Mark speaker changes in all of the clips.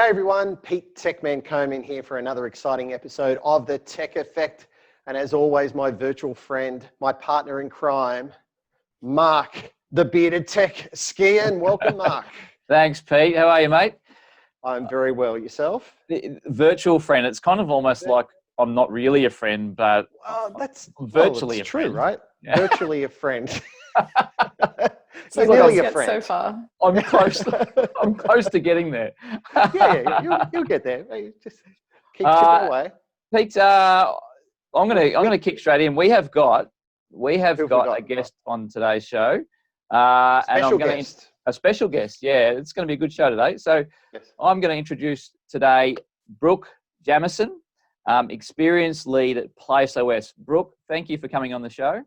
Speaker 1: G'day everyone, Pete Techman Coman here for another exciting episode of The Tech Effect. And as always, my virtual friend, my partner in crime, Mark, the bearded tech Skehan. Welcome, Mark.
Speaker 2: Thanks, Pete. How are you, mate?
Speaker 1: I'm very well. Yourself?
Speaker 2: Virtual friend. It's kind of almost like I'm not really a friend, but
Speaker 1: That's
Speaker 2: virtually a
Speaker 1: true,
Speaker 2: friend.
Speaker 1: right? Yeah. Virtually a friend.
Speaker 2: So
Speaker 1: nearly a friend.
Speaker 3: So far.
Speaker 2: I'm close. I'm close to getting there.
Speaker 1: You'll get there. Just keep chipping away.
Speaker 2: Pete, I'm gonna kick straight in. We have got a guest on today's show. A special guest. Yeah, it's going to be a good show today. So yes. I'm going to introduce today Brooke Jamieson, experience lead at PlaseOS. Brooke, thank you for coming on the show.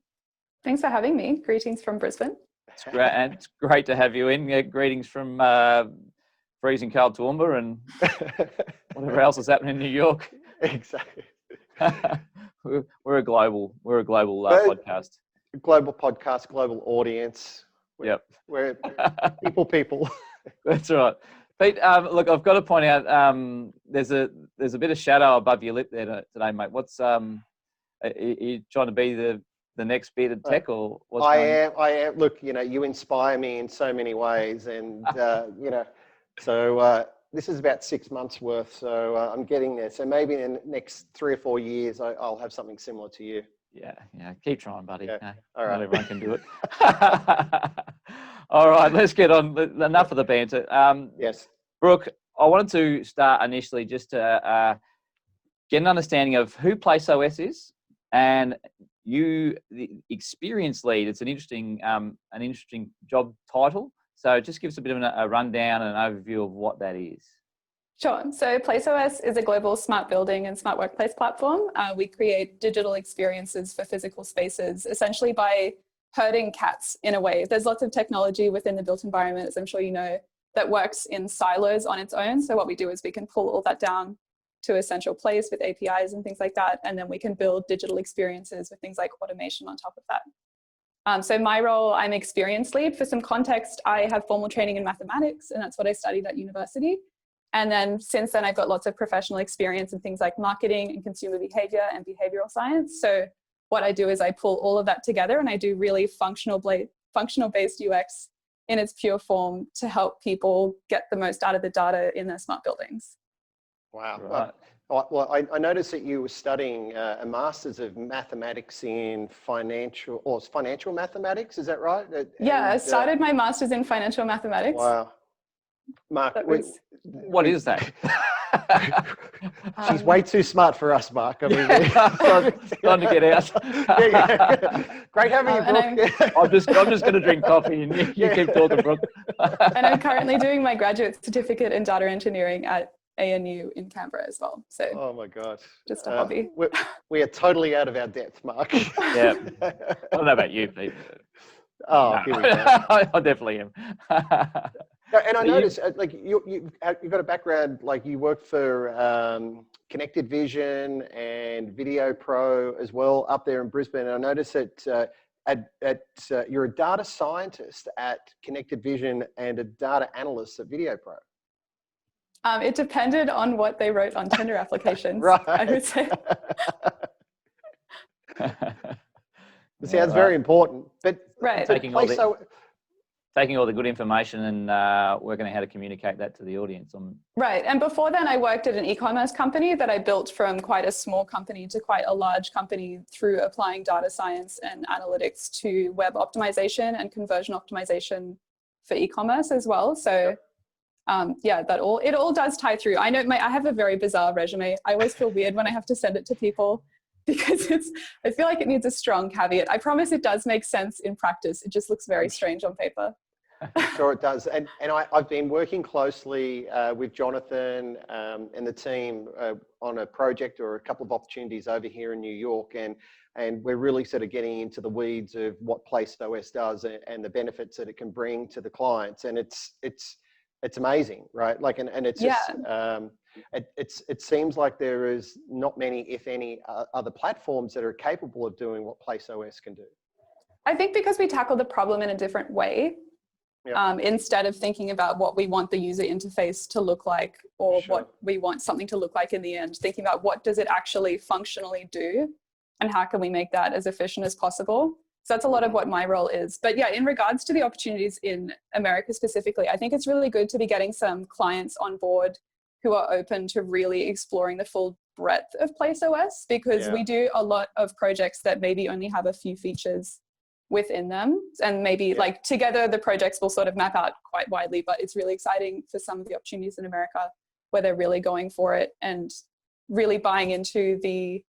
Speaker 3: Thanks for having me. Greetings from Brisbane.
Speaker 2: It's great, and it's great to have you in. Greetings from freezing cold Toowoomba and whatever else is happening in New York.
Speaker 1: Exactly.
Speaker 2: We're a global podcast.
Speaker 1: Global podcast, global audience. We're people.
Speaker 2: That's right. Pete, look, I've got to point out there's a bit of shadow above your lip there today, mate. What's are you trying to be the next bearded tech, or what's
Speaker 1: I am. Look, you inspire me in so many ways, and so this is about 6 months worth. So I'm getting there. So maybe in the next 3 or 4 years, I'll have something similar to you.
Speaker 2: Yeah. Keep trying, buddy.
Speaker 1: Yeah.
Speaker 2: No,
Speaker 1: all right.
Speaker 2: Not everyone can do it. All right, let's get on. Enough of the banter.
Speaker 1: Yes.
Speaker 2: Brooke, I wanted to start initially just to get an understanding of who PlaseOS is, and you, the experience lead. It's an interesting job title. So just give us a bit of a rundown and an overview of what that is.
Speaker 3: Sure. So PlaseOS is a global smart building and smart workplace platform. We create digital experiences for physical spaces, essentially by herding cats in a way. There's lots of technology within the built environment, as I'm sure you know, that works in silos on its own. So what we do is we can pull all that down to a central place with APIs and things like that. And then we can build digital experiences with things like automation on top of that. So my role, I'm experience lead. For some context, I have formal training in mathematics, and that's what I studied at university. And then since then, I've got lots of professional experience in things like marketing and consumer behavior and behavioral science. So what I do is I pull all of that together, and I do really functional-based UX in its pure form to help people get the most out of the data in their smart buildings.
Speaker 1: Wow.
Speaker 2: Right.
Speaker 1: Well, I noticed that you were studying a Master's of Mathematics in financial mathematics. Is that right?
Speaker 3: Yeah, I started my Master's in financial mathematics.
Speaker 1: Wow. Mark,
Speaker 2: what is that?
Speaker 1: She's way too smart for us, Mark. I mean,
Speaker 2: time to get out.
Speaker 1: Great having you, Brooke.
Speaker 2: I'm just going to drink coffee and you keep talking, Brooke.
Speaker 3: And I'm currently doing my graduate certificate in data engineering at ANU in Canberra as well. So,
Speaker 1: oh my God,
Speaker 3: just a hobby.
Speaker 1: We are totally out of our depth, Mark.
Speaker 2: Yeah, I don't know about you, Pete.
Speaker 1: Oh,
Speaker 2: no.
Speaker 1: Here we go.
Speaker 2: I definitely am.
Speaker 1: And I noticed, like you've got a background, like you worked for Connected Vision and Video Pro as well up there in Brisbane. And I noticed that you're a data scientist at Connected Vision and a data analyst at Video Pro.
Speaker 3: It depended on what they wrote on tender applications,
Speaker 1: right.
Speaker 3: I would say.
Speaker 1: It sounds very important, but
Speaker 3: right.
Speaker 2: Taking all the good information and working out how to communicate that to the audience.
Speaker 3: Right. And before then, I worked at an e-commerce company that I built from quite a small company to quite a large company through applying data science and analytics to web optimization and conversion optimization for e-commerce as well. So it all does tie through. I know I have a very bizarre resume. I always feel weird when I have to send it to people because I feel like it needs a strong caveat. I promise it does make sense in practice. It just looks very strange on paper.
Speaker 1: Sure it does. And I've been working closely with Jonathan and the team on a project or a couple of opportunities over here in New York. And we're really sort of getting into the weeds of what PlaseOS does and the benefits that it can bring to the clients. And it's amazing, right? Like, and it's just, it seems like there is not many, if any, other platforms that are capable of doing what PlaseOS can do.
Speaker 3: I think because we tackle the problem in a different way. instead of thinking about what we want the user interface to look like, or what we want something to look like in the end, thinking about what does it actually functionally do and how can we make that as efficient as possible. So that's a lot of what my role is. But yeah, in regards to the opportunities in America specifically, I think it's really good to be getting some clients on board who are open to really exploring the full breadth of PlaceOS, because we do a lot of projects that maybe only have a few features within them, and maybe like together the projects will sort of map out quite widely, but it's really exciting for some of the opportunities in America where they're really going for it and really buying into the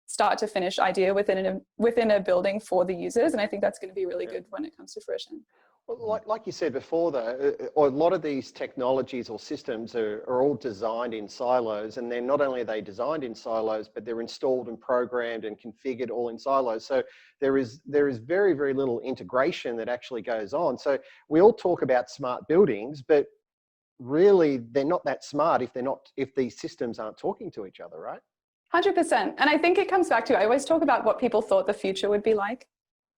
Speaker 3: start to finish idea within a building for the users. And I think that's going to be really good when it comes to fruition.
Speaker 1: Well, like you said before, though, a lot of these technologies or systems are all designed in silos, and then not only are they designed in silos, but they're installed and programmed and configured all in silos. So there is very, very little integration that actually goes on. So we all talk about smart buildings, but really they're not that smart if these systems aren't talking to each other, right?
Speaker 3: 100%. And I think it comes back to, I always talk about what people thought the future would be like.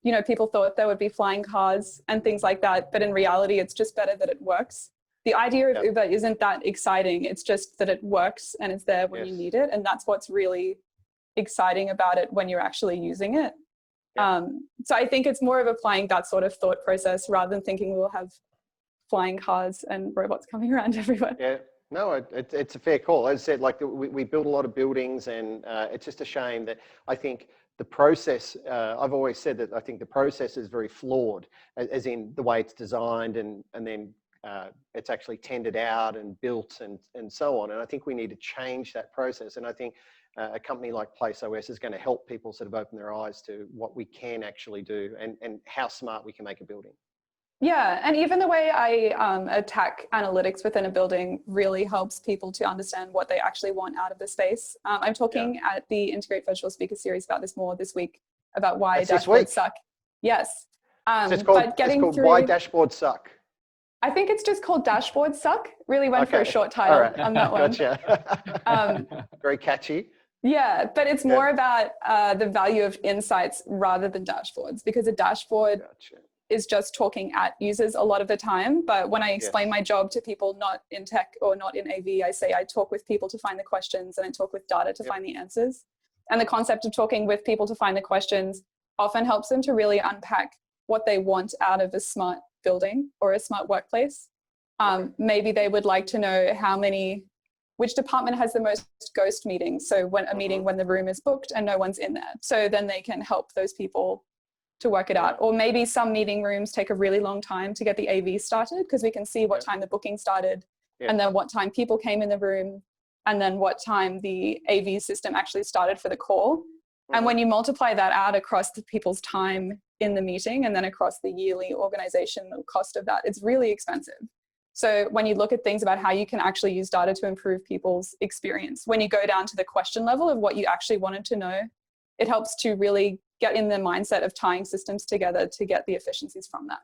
Speaker 3: You know, people thought there would be flying cars and things like that, but in reality, it's just better that it works. The idea of Uber isn't that exciting. It's just that it works and it's there when you need it. And that's what's really exciting about it when you're actually using it. So I think it's more of applying that sort of thought process rather than thinking we'll have flying cars and robots coming around everywhere.
Speaker 1: Yeah. No, it's a fair call. As I said, like we build a lot of buildings, and it's just a shame that I think the process, I've always said that I think the process is very flawed, as in the way it's designed and then it's actually tendered out and built and so on. And I think we need to change that process. And I think a company like PlaceOS is going to help people sort of open their eyes to what we can actually do and how smart we can make a building.
Speaker 3: Yeah, and even the way I attack analytics within a building really helps people to understand what they actually want out of the space. I'm talking at the Integrate Virtual Speaker Series about this more this week, about why dashboards suck. Yes.
Speaker 1: So it's called Why Dashboards Suck.
Speaker 3: I think it's just called Dashboards Suck. Really went for a short title on that one.
Speaker 1: Gotcha. Very catchy.
Speaker 3: Yeah, but it's more about the value of insights rather than dashboards, because a dashboard is just talking at users a lot of the time. But when I explain my job to people not in tech or not in AV, I say I talk with people to find the questions and I talk with data to find the answers. And the concept of talking with people to find the questions often helps them to really unpack what they want out of a smart building or a smart workplace. Maybe they would like to know which department has the most ghost meetings. So when a meeting when the room is booked and no one's in there. So then they can help those people to work it out. Or maybe some meeting rooms take a really long time to get the AV started, because we can see what time the booking started and then what time people came in the room and then what time the AV system actually started for the call. And when you multiply that out across the people's time in the meeting and then across the yearly organizational cost of that, it's really expensive. So when you look at things about how you can actually use data to improve people's experience, when you go down to the question level of what you actually wanted to know, it helps to really get in the mindset of tying systems together to get the efficiencies from that.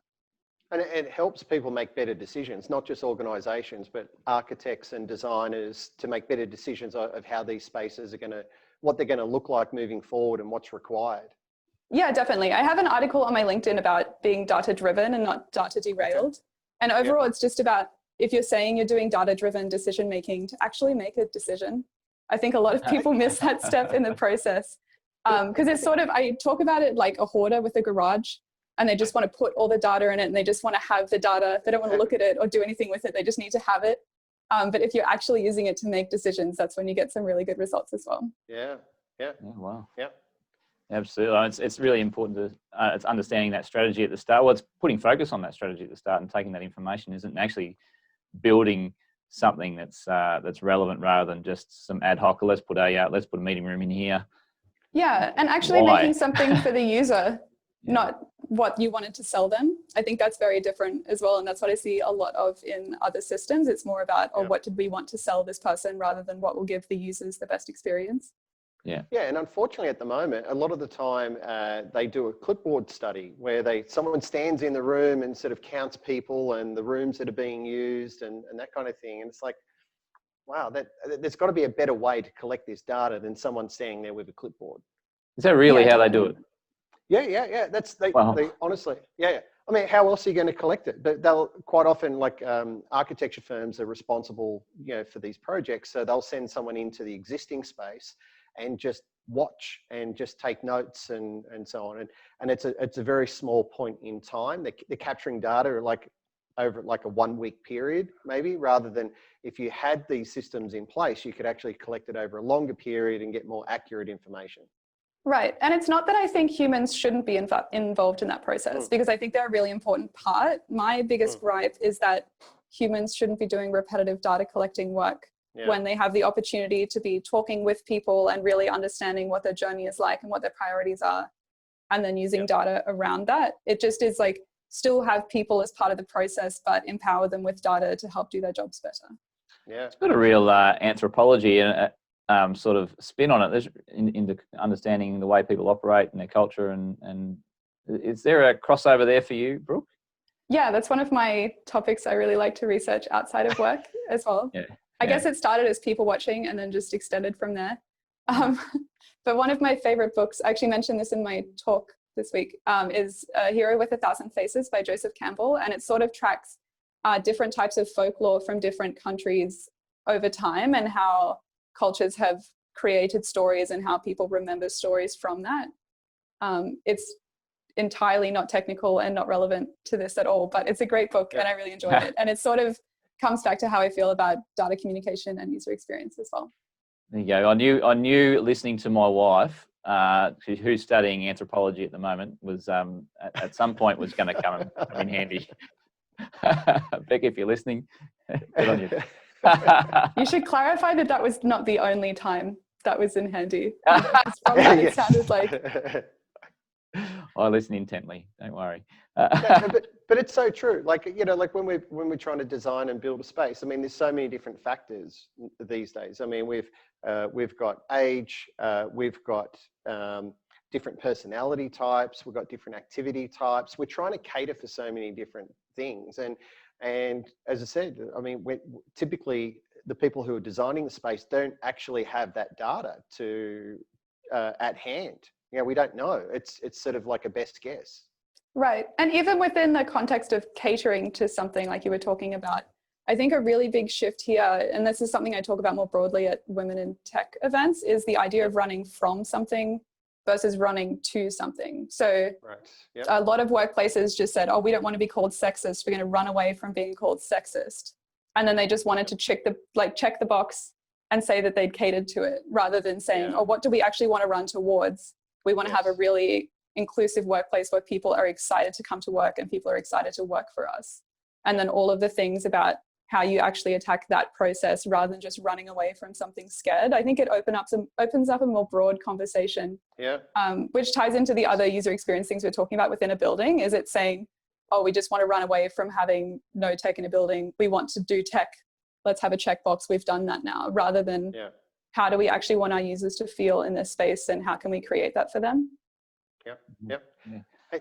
Speaker 1: And it helps people make better decisions, not just organizations, but architects and designers, to make better decisions of how these spaces are what they're going to look like moving forward and what's required.
Speaker 3: Yeah, definitely. I have an article on my LinkedIn about being data driven and not data derailed. And overall, it's just about, if you're saying you're doing data driven decision making, to actually make a decision. I think a lot of people miss that step in the process. Because it's sort of, I talk about it like a hoarder with a garage, and they just want to put all the data in it and they just want to have the data. They don't want to look at it or do anything with it. They just need to have it. But if you're actually using it to make decisions, that's when you get some really good results as well.
Speaker 1: Yeah.
Speaker 2: Wow.
Speaker 1: Yeah.
Speaker 2: Absolutely. It's really important to it's understanding that strategy at the start. Well, it's putting focus on that strategy at the start and taking that information, isn't actually building something that's relevant rather than just some ad hoc. Let's put a meeting room in here.
Speaker 3: Yeah, and actually making something for the user, not what you wanted to sell them. I think that's very different as well. And that's what I see a lot of in other systems. It's more about, what did we want to sell this person rather than what will give the users the best experience.
Speaker 1: Yeah, and unfortunately at the moment, a lot of the time they do a clipboard study where someone stands in the room and sort of counts people and the rooms that are being used and that kind of thing. And it's like, wow, there's got to be a better way to collect this data than someone standing there with a clipboard.
Speaker 2: Is that really how they do it?
Speaker 1: Yeah. That's they honestly, yeah. I mean, how else are you going to collect it? But they'll quite often, like architecture firms are responsible, for these projects. So they'll send someone into the existing space and just watch and just take notes and so on. And it's a very small point in time. They're capturing data like over like a 1 week period, maybe, rather than if you had these systems in place, you could actually collect it over a longer period and get more accurate information.
Speaker 3: Right. And it's not that I think humans shouldn't be involved in that process, because I think they're a really important part. My biggest gripe is that humans shouldn't be doing repetitive data collecting work when they have the opportunity to be talking with people and really understanding what their journey is like and what their priorities are, and then using data around that. It just is like, still have people as part of the process, but empower them with data to help do their jobs better.
Speaker 1: Yeah.
Speaker 2: It's got a real anthropology and sort of spin on it. There's into understanding the way people operate and their culture, and is there a crossover there for you, Brooke?
Speaker 3: Yeah, that's one of my topics I really like to research outside of work as well. I guess it started as people watching and then just extended from there. But one of my favorite books, I actually mentioned this in my talk this week, is A Hero with a Thousand Faces by Joseph Campbell. And it sort of tracks different types of folklore from different countries over time, and how cultures have created stories and how people remember stories from that. It's entirely not technical and not relevant to this at all, but it's a great book and I really enjoyed it. And it sort of comes back to how I feel about data communication and user experience as well.
Speaker 2: There you go. I knew listening to my wife, who's studying anthropology at the moment, was at some point was going to come in handy. Becky, if you're listening, good on you.
Speaker 3: You should clarify that that was not the only time that was in handy. From that, it sounded like.
Speaker 2: I listen intently. Don't worry.
Speaker 1: But it's so true. Like, like when we're trying to design and build a space, I mean, there's so many different factors these days. I mean, we've got age, we've got different personality types, we've got different activity types. We're trying to cater for so many different things. And as I said, I mean, typically the people who are designing the space don't actually have that data at hand. We don't know. It's sort of like a best guess.
Speaker 3: Right. And even within the context of catering to something like you were talking about, I think a really big shift here, and this is something I talk about more broadly at Women in Tech events, is the idea of running from something versus running to something. So a lot of workplaces just said, oh, we don't want to be called sexist. We're going to run away from being called sexist. And then they just wanted to check the box and say that they'd catered to it, rather than saying, oh, what do we actually want to run towards? We want to have a really inclusive workplace where people are excited to come to work and people are excited to work for us. And then all of the things about how you actually attack that process rather than just running away from something scared. I think it opens up a more broad conversation, which ties into the other user experience things we're talking about within a building. Is it saying, oh, we just want to run away from having no tech in a building. We want to do tech. Let's have a checkbox. We've done that now, rather than how do we actually want our users to feel in this space and how can we create that for them?
Speaker 1: Yep. Hey,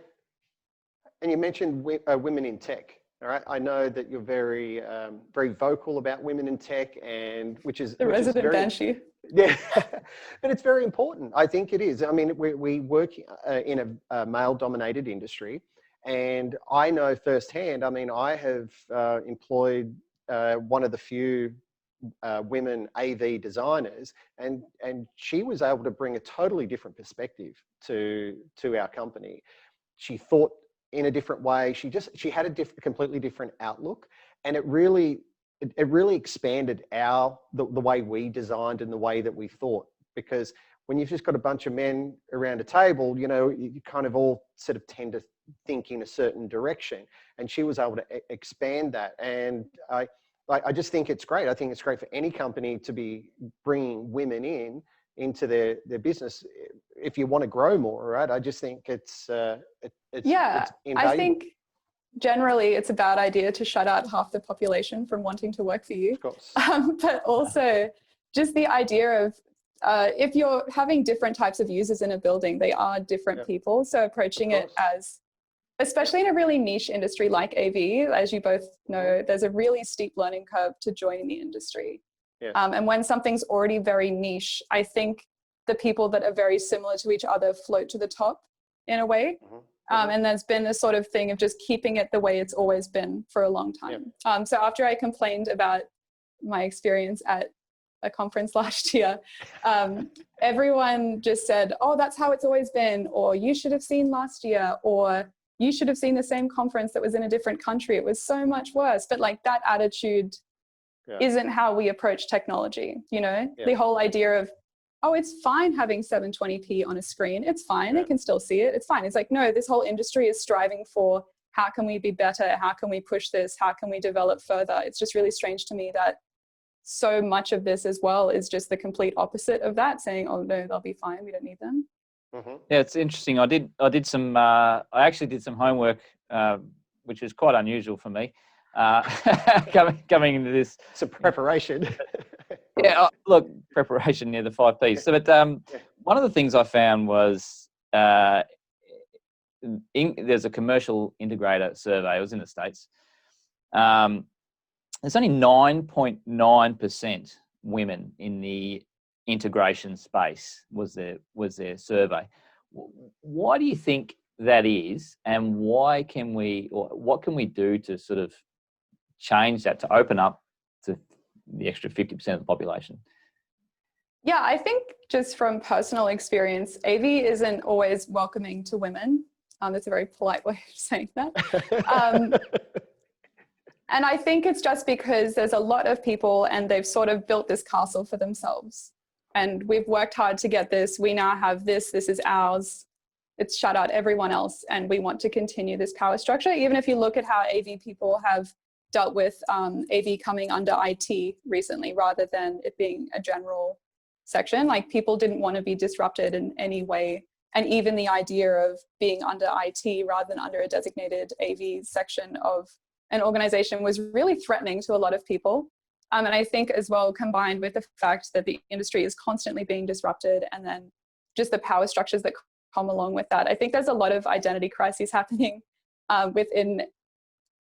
Speaker 1: and you mentioned women in tech. All right, I know that you're very, very vocal about women in tech, and which is
Speaker 3: the resident banshee.
Speaker 1: Yeah, but it's very important. I think it is. I mean, we work in a male-dominated industry, and I know firsthand. I mean, I have employed one of the few women AV designers, and she was able to bring a totally different perspective to our company. She thought in a different way. She had a completely different outlook, and it really expanded the way we designed and the way that we thought. Because when you've just got a bunch of men around a table, you kind of all sort of tend to think in a certain direction, and she was able to expand that. And I just think it's great. I think it's great for any company to be bringing women into their business if you want to grow more, right? I just think it's invaluable.
Speaker 3: I think generally it's a bad idea to shut out half the population from wanting to work for you.
Speaker 1: Of course.
Speaker 3: But also just the idea of if you're having different types of users in a building, they are different people. So approaching it as, especially in a really niche industry like AV, as you both know, there's a really steep learning curve to join the industry.
Speaker 1: Yes.
Speaker 3: And when something's already very niche, I think the people that are very similar to each other float to the top in a way. And there's been a sort of thing of just keeping it the way it's always been for a long time. So after I complained about my experience at a conference last year, everyone just said, oh, that's how it's always been, or you should have seen last year, or you should have seen the same conference that was in a different country. It was so much worse. But like that attitude isn't how we approach technology, you know? The whole idea of, oh, it's fine having 720p on a screen. It's fine. They can still see it. It's fine. It's like, no, this whole industry is striving for how can we be better? How can we push this? How can we develop further? It's just really strange to me that so much of this as well is just the complete opposite of that, saying, oh, no, they'll be fine. We don't need them.
Speaker 2: Yeah, it's interesting. I actually did some homework, which is quite unusual for me. Coming into this.
Speaker 1: It's a preparation.
Speaker 2: Look, preparation near the 5 Ps. So, but one of the things I found was there's a commercial integrator survey. It was in the States. There's only 9.9% women in the integration space was their survey. Why do you think that is, and what can we do to sort of change that, to open up to the extra 50% of the population?
Speaker 3: Yeah, I think just from personal experience, AV isn't always welcoming to women. That's a very polite way of saying that. And I think it's just because there's a lot of people and they've sort of built this castle for themselves. And we've worked hard to get this. We now have this. This is ours. It's shut out everyone else. And we want to continue this power structure. Even if you look at how AV people have dealt with AV coming under IT recently, rather than it being a general section, like people didn't want to be disrupted in any way. And even the idea of being under IT rather than under a designated AV section of an organization was really threatening to a lot of people. And I think as well, combined with the fact that the industry is constantly being disrupted, and then just the power structures that come along with that, I think there's a lot of identity crises happening within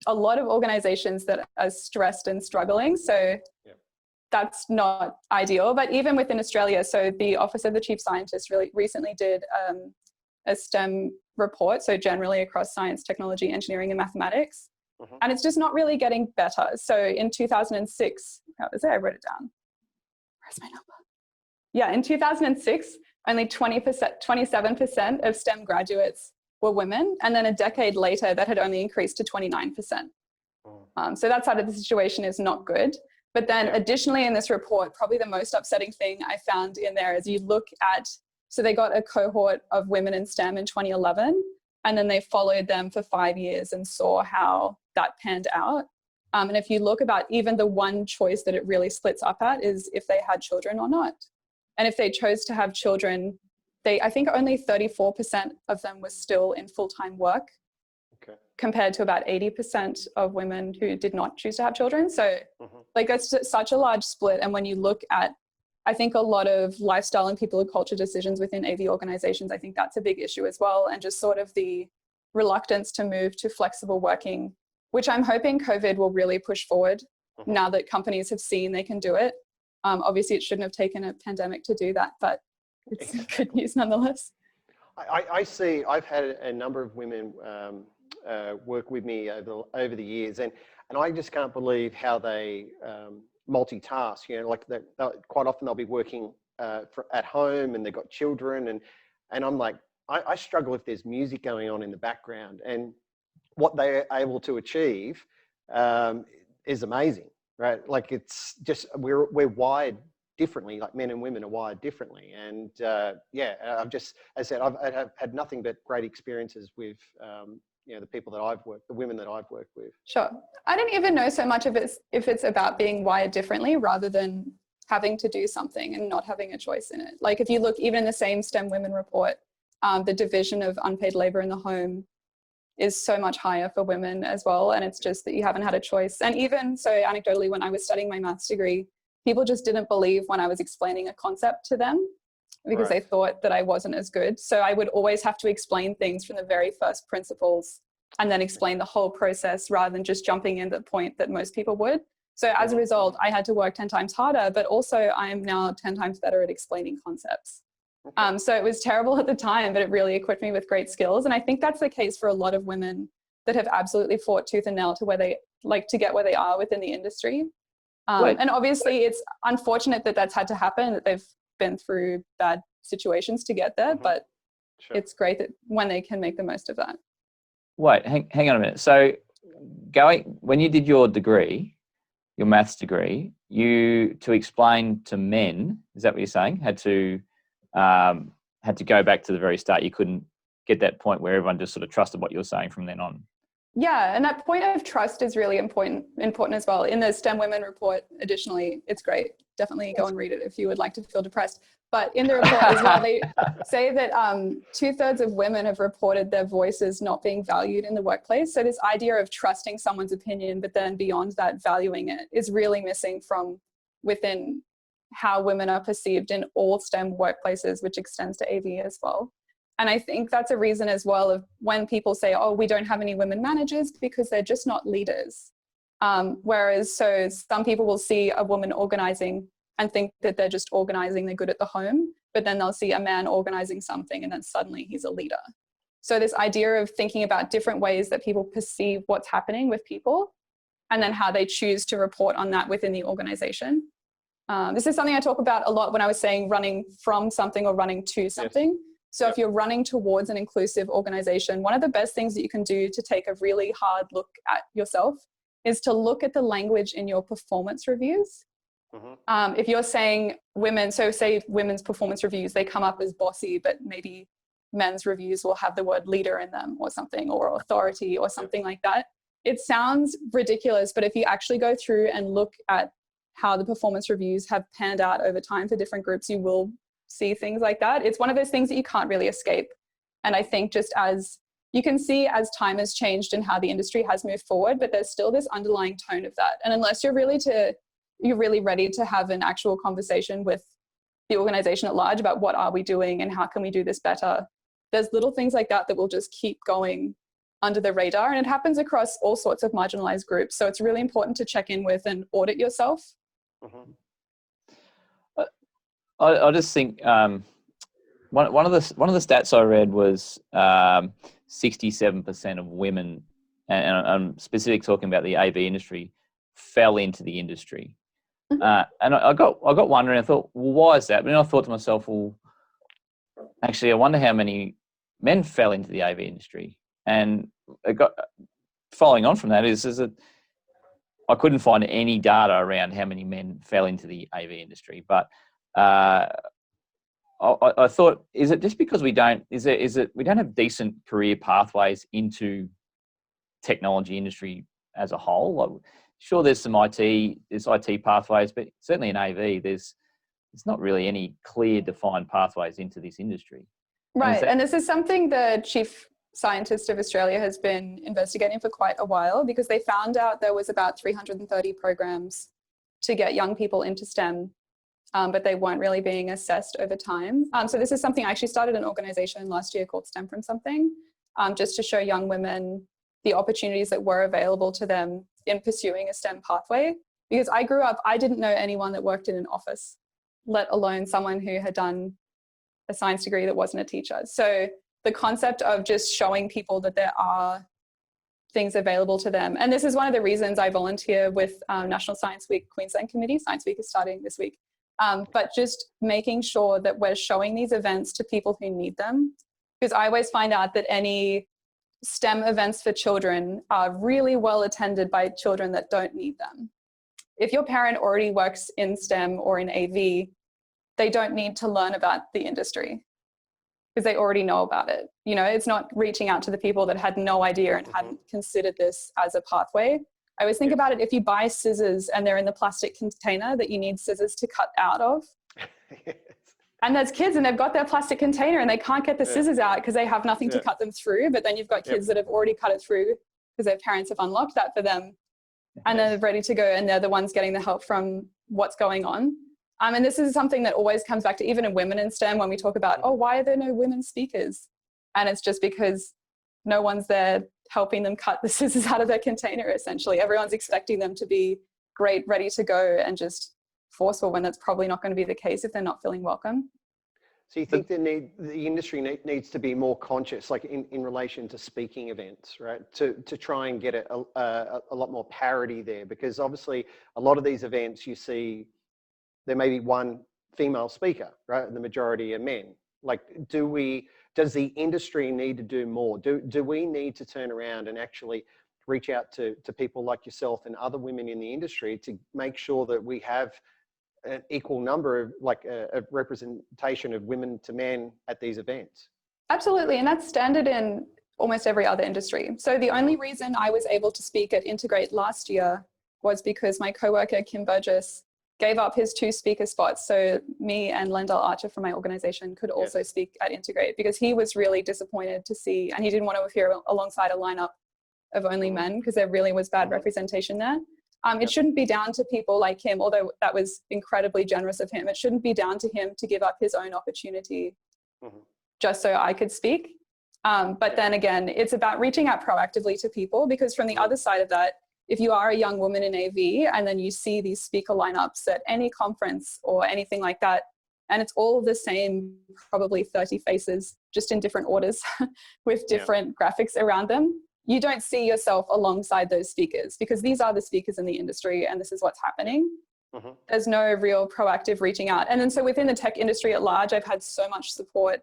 Speaker 3: a lot of organizations that are stressed and struggling. So that's not ideal. But even within Australia, so the Office of the Chief Scientist really recently did a STEM report, so generally across science, technology, engineering, and mathematics. And it's just not really getting better. So in 2006, how was it? I wrote it down. Where's my number? Yeah, in 2006, only 27% of STEM graduates were women. And then a decade later, that had only increased to 29%. So that side of the situation is not good. But then additionally in this report, probably the most upsetting thing I found in there is you look at, so they got a cohort of women in STEM in 2011, and then they followed them for 5 years and saw how that panned out. And if you look about even the one choice that it really splits up at is if they had children or not. And if they chose to have children, I think only 34% of them were still in full-time work, compared to about 80% of women who did not choose to have children. So like that's such a large split. And when you look at, I think a lot of lifestyle and people and culture decisions within AV organizations, I think that's a big issue as well. And just sort of the reluctance to move to flexible working, which I'm hoping COVID will really push forward now that companies have seen they can do it. Obviously it shouldn't have taken a pandemic to do that, but it's good news nonetheless.
Speaker 1: I've had a number of women work with me over the years, and I just can't believe how they multitask. You know, like quite often they'll be working at home and they've got children, and I'm like, I struggle if there's music going on in the background, and what they're able to achieve is amazing, right? Like it's just we're wired differently, like men and women are wired differently. And I've just, as I said, I've had nothing but great experiences with the people that I've worked, the women that I've worked with.
Speaker 3: Sure. I don't even know so much if it's about being wired differently rather than having to do something and not having a choice in it. Like if you look even in the same STEM Women report, the division of unpaid labor in the home is so much higher for women as well. And it's just that you haven't had a choice. And even so anecdotally, when I was studying my maths degree, people just didn't believe when I was explaining a concept to them because they thought that I wasn't as good. So I would always have to explain things from the very first principles and then explain the whole process rather than just jumping in the point that most people would. So as a result, I had to work 10 times harder, but also I am now 10 times better at explaining concepts. So it was terrible at the time, but it really equipped me with great skills. And I think that's the case for a lot of women that have absolutely fought tooth and nail to where they like to get where they are within the industry. And obviously it's unfortunate that that's had to happen, that they've been through bad situations to get there, but it's great that when they can make the most of that.
Speaker 2: Wait, hang on a minute. So when you did your degree, your maths degree, you, to explain to men, is that what you're saying? Had to go back to the very start. You couldn't get that point where everyone just sort of trusted what you were saying from then on.
Speaker 3: Yeah, and that point of trust is really important as well. In the STEM Women report, additionally, it's great. Definitely go and read it if you would like to feel depressed. But in the report as well, they say that 2/3 of women have reported their voices not being valued in the workplace. So this idea of trusting someone's opinion, but then beyond that, valuing it, is really missing from within how women are perceived in all STEM workplaces, which extends to AV as well. And I think that's a reason as well of when people say, oh, we don't have any women managers, because they're just not leaders. Whereas, so some people will see a woman organizing and think that they're just organizing, they're good at the home, but then they'll see a man organizing something and then suddenly he's a leader. So this idea of thinking about different ways that people perceive what's happening with people and then how they choose to report on that within the organization. This is something I talk about a lot when I was saying running from something or running to something. Yes. So if you're running towards an inclusive organization, one of the best things that you can do to take a really hard look at yourself is to look at the language in your performance reviews. If you're saying women, so say women's performance reviews, they come up as bossy, but maybe men's reviews will have the word leader in them or something, or authority or something like that. It sounds ridiculous, but if you actually go through and look at how the performance reviews have panned out over time for different groups, you will see things like that. It's one of those things that you can't really escape. And I think just as you can see as time has changed and how the industry has moved forward, but there's still this underlying tone of that. And unless you're really ready to have an actual conversation with the organization at large about what are we doing and how can we do this better, there's little things like that that will just keep going under the radar. And it happens across all sorts of marginalized groups. So it's really important to check in with and audit yourself.
Speaker 2: I just think one of the stats I read was 67% of women, and I'm specifically talking about the AV industry, fell into the industry. And I got wondering. I thought, well, why is that? But then I thought to myself, well, actually, I wonder how many men fell into the AV industry. And following on from that is that I couldn't find any data around how many men fell into the AV industry, but I thought, is it just because we don't have decent career pathways into technology industry as a whole? Like, sure, there's IT pathways, but certainly in AV, there's not really any clear defined pathways into this industry.
Speaker 3: Right, and this is something the Chief Scientist of Australia has been investigating for quite a while, because they found out there was about 330 programs to get young people into STEM, but they weren't really being assessed over time. So this is something I actually started an organization last year called STEM from Something, just to show young women the opportunities that were available to them in pursuing a STEM pathway. Because I grew up, I didn't know anyone that worked in an office, let alone someone who had done a science degree that wasn't a teacher. So the concept of just showing people that there are things available to them. And this is one of the reasons I volunteer with National Science Week Queensland Committee. Science Week is starting this week. But just making sure that we're showing these events to people who need them. Because I always find out that any STEM events for children are really well attended by children that don't need them. If your parent already works in STEM or in AV, they don't need to learn about the industry because they already know about it. You know, it's not reaching out to the people that had no idea and hadn't considered this as a pathway. I always think about it, if you buy scissors and they're in the plastic container that you need scissors to cut out of, and there's kids and they've got their plastic container and they can't get the scissors out because they have nothing to cut them through, but then you've got kids that have already cut it through because their parents have unlocked that for them, and they're ready to go, and they're the ones getting the help from what's going on. And this is something that always comes back to even in women in STEM when we talk about, oh, why are there no women speakers? And it's just because no one's there helping them cut the scissors out of their container, essentially. Everyone's expecting them to be great, ready to go, and just forceful, when that's probably not going to be the case if they're not feeling welcome.
Speaker 1: So you think the industry needs to be more conscious, like in relation to speaking events, right? To try and get a lot more parity there, because obviously a lot of these events you see, there may be one female speaker, right? The majority are men. Like, does the industry need to do more? Do we need to turn around and actually reach out to people like yourself and other women in the industry to make sure that we have an equal number of, like a representation of women to men at these events?
Speaker 3: Absolutely, and that's standard in almost every other industry. So the only reason I was able to speak at Integrate last year was because my coworker, Kim Burgess, gave up his 2 speaker spots. So me and Lendell Archer from my organization could also speak at Integrate, because he was really disappointed to see, and he didn't want to appear alongside a lineup of only men, because there really was bad representation there. It shouldn't be down to people like him, although that was incredibly generous of him. It shouldn't be down to him to give up his own opportunity just so I could speak. But then again, it's about reaching out proactively to people, because from the other side of that, if you are a young woman in AV and then you see these speaker lineups at any conference or anything like that, and it's all the same, probably 30 faces, just in different orders with different graphics around them, you don't see yourself alongside those speakers, because these are the speakers in the industry and this is what's happening. There's no real proactive reaching out. And then so within the tech industry at large, I've had so much support,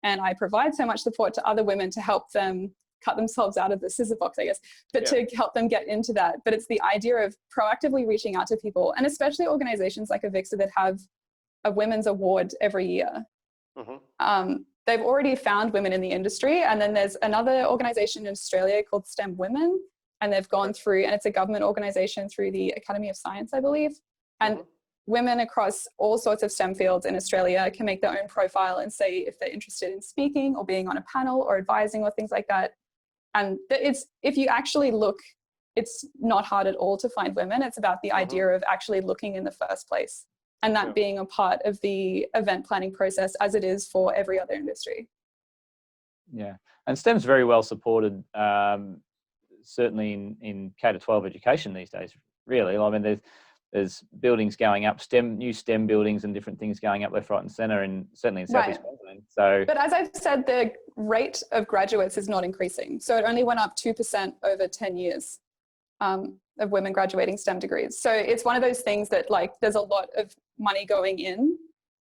Speaker 3: and I provide so much support to other women to help them cut themselves out of the scissor box, I guess, but to help them get into that. But it's the idea of proactively reaching out to people, and especially organizations like Avixa that have a women's award every year. They've already found women in the industry. And then there's another organization in Australia called STEM Women, and they've gone through, and it's a government organization through the Academy of Science, I believe. And women across all sorts of STEM fields in Australia can make their own profile and say if they're interested in speaking or being on a panel or advising or things like that. And it's, if you actually look, it's not hard at all to find women. It's about the idea of actually looking in the first place, and that being a part of the event planning process, as it is for every other industry. Yeah,
Speaker 2: and STEM's very well supported, certainly in K-12 education these days, really. I mean, there's buildings going up, new STEM buildings and different things going up left, right and centre, and certainly in South East Queensland. So, but
Speaker 3: as I've said, the rate of graduates is not increasing. So it only went up 2% over 10 years of women graduating STEM degrees. So it's one of those things that, like, there's a lot of money going in,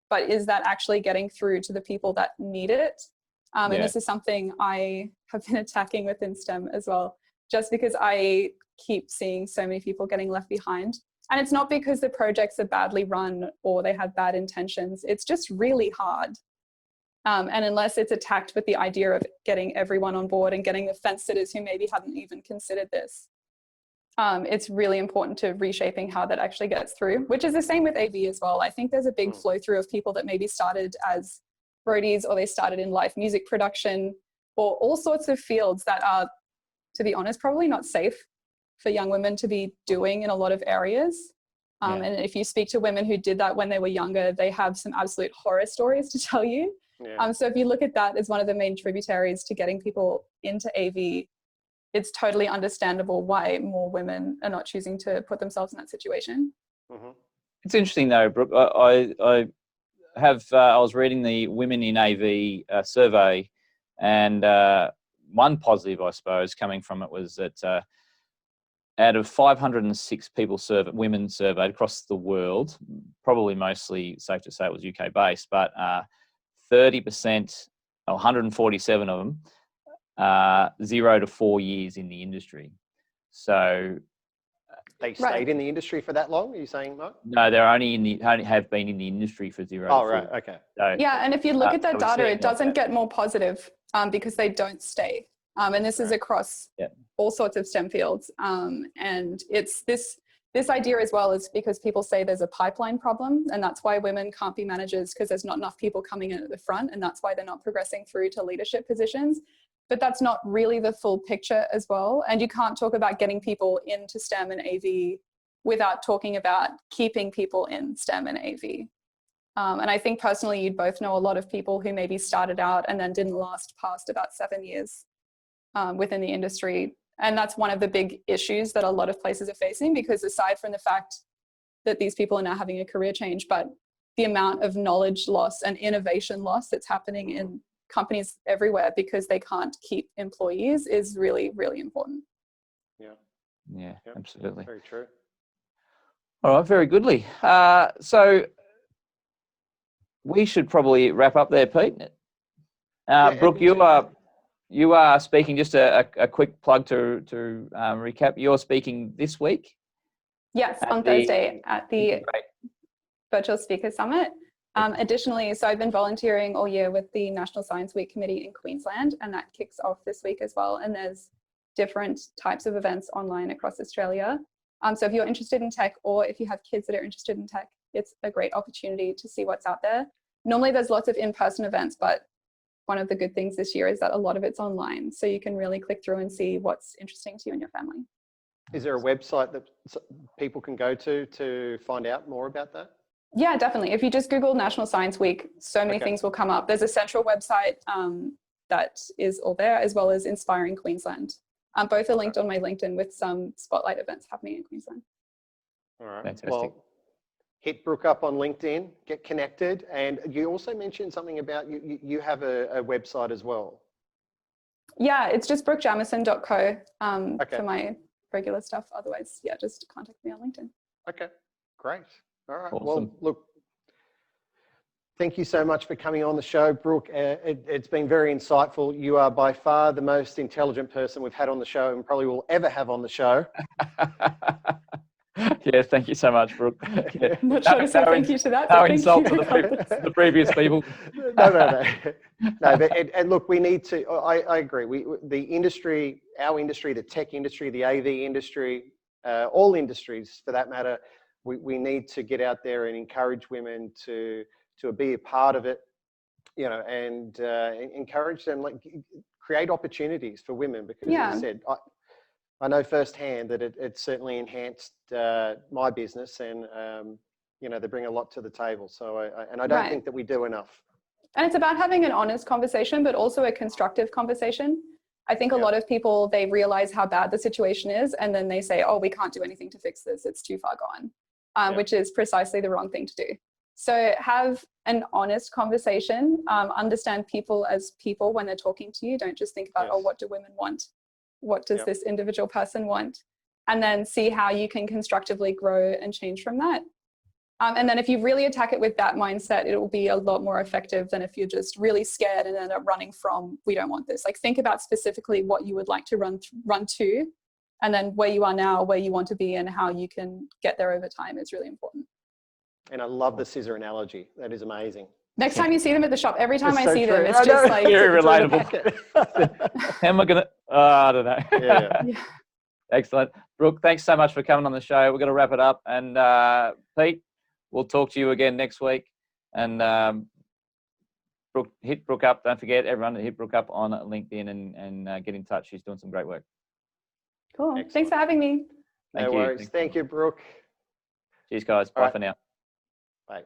Speaker 3: but is that actually getting through to the people that need it? And this is something I have been attacking within STEM as well, just because I keep seeing so many people getting left behind. And it's not because the projects are badly run or they have bad intentions. It's just really hard. And unless it's attacked with the idea of getting everyone on board and getting the fence sitters who maybe haven't even considered this, it's really important to reshaping how that actually gets through, which is the same with AV as well. I think there's a big flow through of people that maybe started as roadies, or they started in live music production, or all sorts of fields that are, to be honest, probably not safe for young women to be doing in a lot of areas. And if you speak to women who did that when they were younger, they have some absolute horror stories to tell you. So if you look at that as one of the main tributaries to getting people into AV, it's totally understandable why more women are not choosing to put themselves in that situation.
Speaker 2: It's interesting though, Brooke. I was reading the Women in AV survey, and one positive, I suppose, coming from it was that out of 506 women surveyed across the world, probably mostly, safe to say, it was UK based, but 30%, 147 of them, 0 to 4 years in the industry. So
Speaker 1: they stayed in the industry for that long? Are you saying, Mark?
Speaker 2: No, they're only have been in the industry for 0 to 4
Speaker 1: right, okay.
Speaker 2: So,
Speaker 3: yeah, and if you look at that data, it doesn't get more positive because they don't stay. And this is across all sorts of STEM fields. And it's this idea as well is because people say there's a pipeline problem, and that's why women can't be managers, because there's not enough people coming in at the front, and that's why they're not progressing through to leadership positions. But that's not really the full picture as well. And you can't talk about getting people into STEM and AV without talking about keeping people in STEM and AV. And I think personally, you'd both know a lot of people who maybe started out and then didn't last past about 7 years within the industry. And that's one of the big issues that a lot of places are facing, because aside from the fact that these people are now having a career change, but the amount of knowledge loss and innovation loss that's happening in companies everywhere because they can't keep employees is really, really important.
Speaker 1: Yeah.
Speaker 2: Yeah,
Speaker 1: Yep.
Speaker 2: absolutely.
Speaker 1: Very true.
Speaker 2: All right, very goodly. So we should probably wrap up there, Pete. Brooke, you are speaking. Just a quick plug to recap. You're speaking this week.
Speaker 3: Yes, on Thursday at the Virtual Speaker Summit. Additionally, so I've been volunteering all year with the National Science Week Committee in Queensland, and that kicks off this week as well. And there's different types of events online across Australia. So if you're interested in tech, or if you have kids that are interested in tech, it's a great opportunity to see what's out there. Normally there's lots of in-person events, but one of the good things this year is that a lot of it's online. So you can really click through and see what's interesting to you and your family.
Speaker 1: Is there a website that people can go to find out more about that?
Speaker 3: Yeah, definitely. If you just Google National Science Week, so many things will come up. There's a central website that is all there, as well as Inspiring Queensland. Both are linked on my LinkedIn with some spotlight events happening in Queensland.
Speaker 1: All right.
Speaker 2: Fantastic.
Speaker 1: Well, hit Brooke up on LinkedIn, get connected. And you also mentioned something about you have a website as well.
Speaker 3: Yeah, it's just brookejamieson.co
Speaker 1: Okay.
Speaker 3: for my regular stuff. Otherwise, yeah, just contact me on LinkedIn.
Speaker 1: Okay, great. All right.
Speaker 2: Awesome.
Speaker 1: Well, look, thank you so much for coming on the show, Brooke. It's been very insightful. You are by far the most intelligent person we've had on the show and probably will ever have on the show.
Speaker 2: Yeah, thank you so much, Brooke. Yeah.
Speaker 3: I'm not sure to say thank you to that.
Speaker 2: No
Speaker 3: But
Speaker 2: insult
Speaker 3: thank
Speaker 2: to
Speaker 3: you.
Speaker 2: the previous people.
Speaker 1: No. No, but and look, we need to. I agree. The industry, our industry, the tech industry, the AV industry, all industries for that matter, we need to get out there and encourage women to be a part of it, you know, and encourage them, like create opportunities for women because, as I said, I know firsthand that it certainly enhanced my business, and you know, they bring a lot to the table. So I don't think that we do enough.
Speaker 3: And it's about having an honest conversation, but also a constructive conversation. I think a lot of people, they realize how bad the situation is, and then they say, oh, we can't do anything to fix this. It's too far gone, which is precisely the wrong thing to do. So have an honest conversation, understand people as people when they're talking to you. Don't just think about, oh, what do women want? What does this individual person want? And then see how you can constructively grow and change from that. And then if you really attack it with that mindset, it will be a lot more effective than if you're just really scared and end up running from, we don't want this. Like, think about specifically what you would like to run to, and then where you are now, where you want to be, and how you can get there over time is really important.
Speaker 1: And I love the scissor analogy. That is amazing.
Speaker 3: Next time you see them at the shop, every time
Speaker 1: It's
Speaker 3: I
Speaker 1: so
Speaker 3: see
Speaker 1: true.
Speaker 3: them, it's just like
Speaker 2: very relatable. How am I gonna? I don't know.
Speaker 1: Yeah.
Speaker 2: Excellent, Brooke. Thanks so much for coming on the show. We're going to wrap it up, and Pete, we'll talk to you again next week. And Brooke, hit Brooke up. Don't forget, everyone, to hit Brooke up on LinkedIn and get in touch. She's doing some great work.
Speaker 3: Cool.
Speaker 1: Excellent.
Speaker 3: Thanks for having me.
Speaker 1: No worries. Thank you, Brooke.
Speaker 2: Cheers, guys. Bye for now.
Speaker 1: Bye.